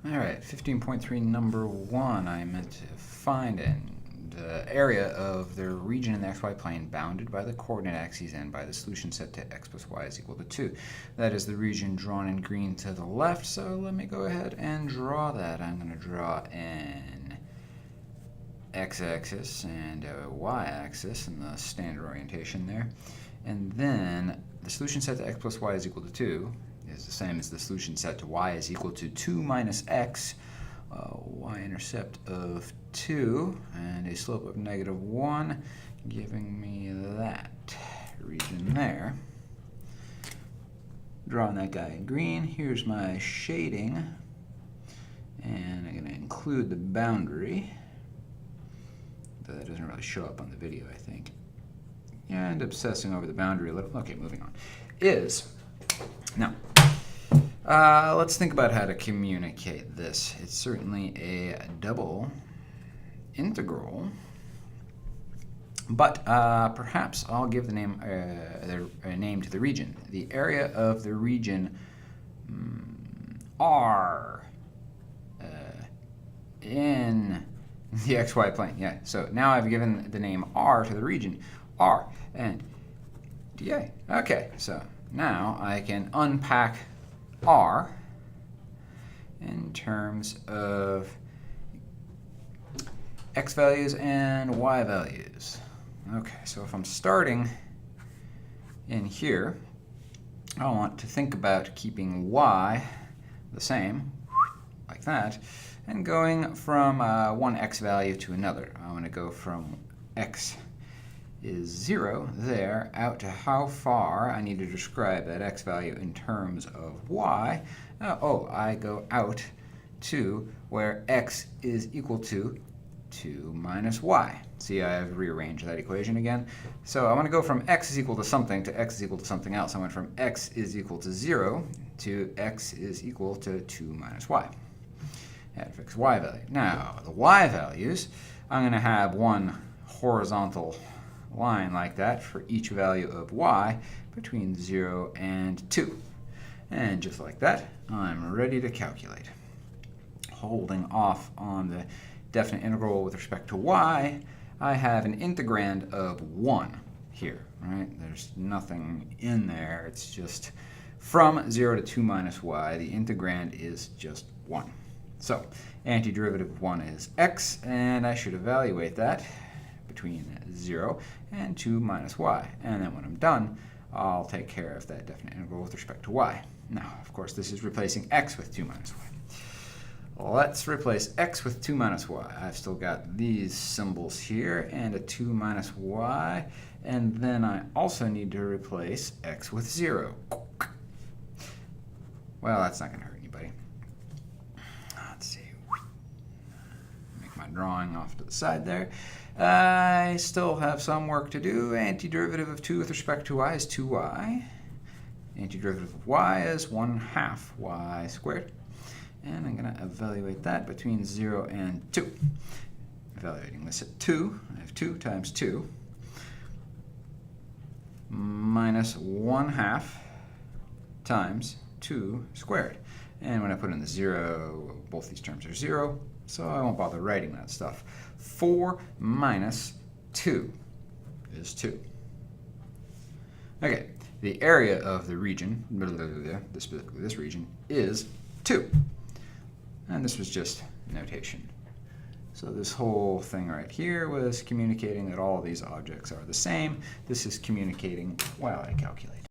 All right, 15.3 number 1, I meant to find the area of the region in the xy plane bounded by the coordinate axes and by the solution set to x plus y is equal to 2. That is the region drawn in green to the left, so let me go ahead and draw that. I'm going to draw an x-axis and a y-axis in the standard orientation there. And then the solution set to x plus y is equal to 2 is the same as the solution set to y is equal to 2 minus x, y-intercept of 2, and a slope of negative 1, giving me that region there. Drawing that guy in green, here's my shading, and I'm going to include the boundary. Though that doesn't really show up on the video, I think. And obsessing over the boundary a little. Okay, moving on. Now, let's think about how to communicate this. It's certainly a double integral, but perhaps I'll give the name a name to the region. The area of the region R in the xy plane. Yeah, so now I've given the name R to the region, R, and dA. Okay, so now I can unpack R in terms of x values and y values. Okay, so if I'm starting in here, I want to think about keeping y the same, like that, and going from one x value to another. I want to go from x is 0 there out to how far I need to describe that x value in terms of y. I go out to where x is equal to 2 minus y. See, I've rearranged that equation again. So I want to go from x is equal to something to x is equal to something else. I went from x is equal to 0 to x is equal to 2 minus y. At fixed y value. Now, the y values, I'm going to have one horizontal line like that for each value of y between 0 and 2. And just like that, I'm ready to calculate. Holding off on the definite integral with respect to y, I have an integrand of 1 here, right? There's nothing in there. It's just from 0 to 2 minus y, the integrand is just 1. So, antiderivative of 1 is x, and I should evaluate that between 0 and 2 minus y. And then when I'm done, I'll take care of that definite integral with respect to y. Now, of course, this is replacing x with 2 minus y. Let's replace x with 2 minus y. I've still got these symbols here and a 2 minus y, and then I also need to replace x with 0. Well, that's not going to hurt anybody. Let's see. Make my drawing off to the side there. I still have some work to do. Antiderivative of 2 with respect to y is 2y. Antiderivative of y is 1/2 y squared. And I'm going to evaluate that between 0 and 2. Evaluating this at 2, I have 2 times 2 minus 1/2 times 2 squared. And when I put in the 0, both these terms are 0, so I won't bother writing that stuff. 4 minus 2 is 2. Okay, the area of the region, specifically this region, is 2. And this was just notation. So this whole thing right here was communicating that all of these objects are the same. This is communicating while I calculate.